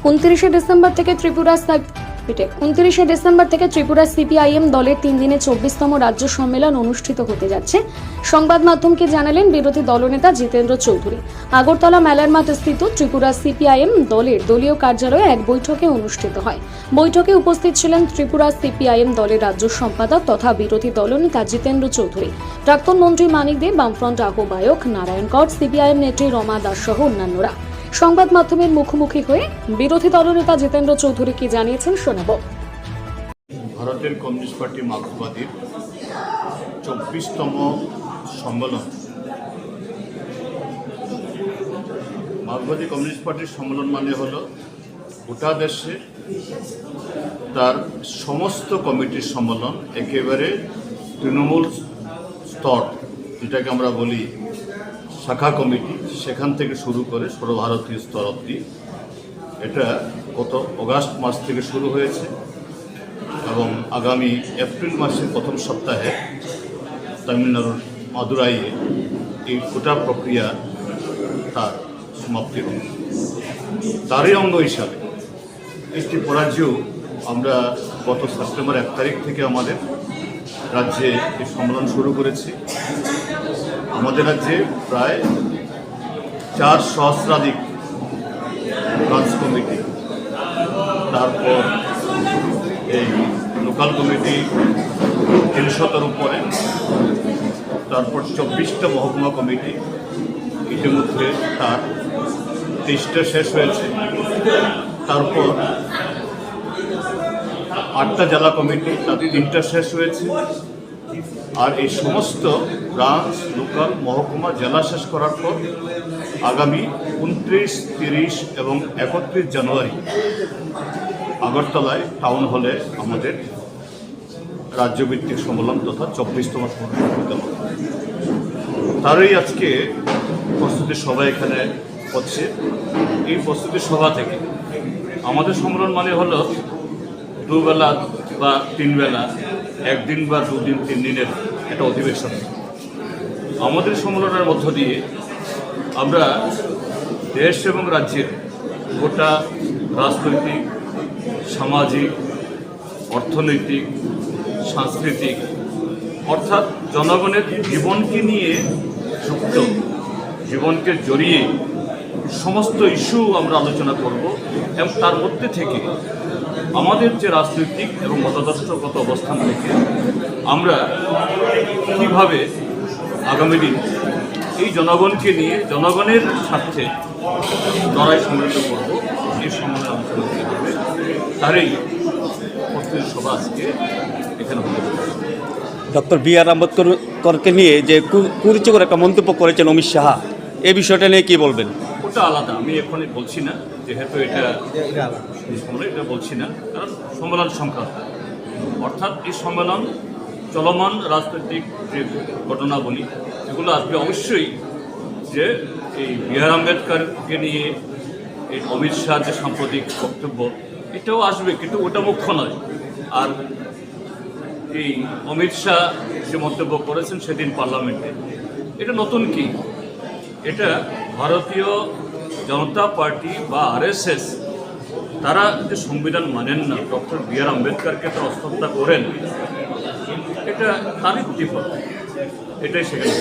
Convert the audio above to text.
29 December থেকে Tripura CPIM দলের 3 দিনে 24তম রাজ্য সম্মেলন অনুষ্ঠিত হতে যাচ্ছে। সংবাদ মাধ্যমকে জানালেন বিরোধী দলনেতা জিতেন্দ্র চৌধুরী। আগরতলা মেলার মাঠ স্থিত ত্রিপুরা সিপিআইএম দলের দলীয় কার্যালয়ে এক বৈঠকে অনুষ্ঠিত হয়। বৈঠকে উপস্থিত ছিলেন ত্রিপুরা সিপিআইএম দলের রাজ্য সম্পাদক তথা বিরোধী দলনেতা জিতেন্দ্র চৌধুরী, প্রাক্তন মন্ত্রী মানিক দে, বামফ্রন্ট আহ্বায়ক নারায়ণ কর, সিপিআইএম নেত্রী রমা দাস সহ অন্যান্যরা। সংবাদ মাধ্যমের মুখোমুখি হয়ে বিরোধী দলনেতা জিতেন্দ্র চৌধুরী কি জানিয়েছেন শোনাব। ভারতের কমিউনিস্ট পার্টি মার্ক্সবাদীর 24তম সম্মেলন। মার্ক্সবাদী কমিউনিস্ট পার্টির সম্মেলন মানে হলো গোটা দেশে তার সমস্ত কমিটির সম্মেলন, একেবারে তৃণমূল স্তর, যেটাকে আমরা বলি শাখা কমিটি, সেখান থেকে শুরু করে সর্বভারতীয় স্তর অবধি। এটা গত অগাস্ট মাস থেকে শুরু হয়েছে এবং আগামী এপ্রিল মাসের প্রথম সপ্তাহে তামিলনাড়ুর মাদুরাইয়ে এই গোটা প্রক্রিয়া তার সমাপ্তি হবে। তারই অঙ্গ হিসাবে এই ত্রিপুরাজ্যেও আমরা গত সেপ্টেম্বর 1 তারিখ থেকে আমাদের রাজ্যে এই সম্মেলন শুরু করেছি। আমাদের রাজ্যে প্রায় 4 সহস্রাধিক ব্রাঞ্চ কমিটি, তারপর এই লোকাল কমিটি 300-এর উপরে, তারপর 24টা মহকুমা কমিটি, ইতিমধ্যে তার 23টা শেষ হয়েছে। তারপর 8টা জেলা কমিটি, তার 3টা শেষ হয়েছে। আর এই সমস্ত ব্রাঞ্চ, লোকাল, মহকুমা, জেলা শেষ করার পর আগামী 29, 30 এবং 31 জানুয়ারি আগরতলায় টাউন হলে আমাদের রাজ্যভিত্তিক সম্মেলন তথা 24তম সম্মেলন। তারই আজকে প্রস্তুতি সভা এখানে হচ্ছে। এই প্রস্তুতি সভা থেকে আমাদের সম্মেলন মানে হলো 2 বেলা বা 3 বেলা, 1 দিন বা 2 দিন 3 দিনের একটা অধিবেশন। আমাদের সম্মেলনের মধ্য দিয়ে আমরা দেশ এবং রাজ্যের গোটা রাজনৈতিক, সামাজিক, অর্থনৈতিক, সাংস্কৃতিক, অর্থাৎ জনগণের জীবনকে নিয়ে যুক্ত, জীবনকে জড়িয়ে সমস্ত ইস্যু আমরা আলোচনা করব এবং তার মধ্যে থেকে আমাদের যে রাজনৈতিক এবং মতাদর্শগত অবস্থান থেকে আমরা কীভাবে আগামী দিন এই জনগণকে নিয়ে জনগণের স্বার্থে লড়াই সংগঠিত করব, এই সম্মেলনে আলোচনা হবে। তারই প্রস্তুতি সভা আজকে এখানে হতে পারে। Doctor B.R.. আম্বেদকরকে নিয়ে যে কুরুচিকর একটা মন্তব্য করেছেন অমিত শাহ, এই বিষয়টা নিয়ে কী বলবেন? ওটা আলাদা, আমি এখনই বলছি না, যেহেতু এটা বলছি না, কারণ সম্মেলন সংক্রান্ত। অর্থাৎ এই সম্মেলন চলমান রাজনৈতিক যে ঘটনাবলী, এগুলো আসবে অবশ্যই। যে এই বি.আর. আম্বেদকরকে নিয়ে এই অমিত শাহর যে সাম্প্রতিক বক্তব্য, এটাও আসবে, কিন্তু ওটা মুখ্য নয়। আর এই অমিত শাহ যে মন্তব্য করেছেন সেদিন পার্লামেন্টে, এটা নতুন কি? এটা ভারতীয় জনতা পার্টি বা RSS, তারা যে সংবিধান মানেন না, ডক্টর বি.আর. আম্বেদকরকে তো অশ্রদ্ধা করেন, এটা তারই প্রতিফল, এটাই সেখানে।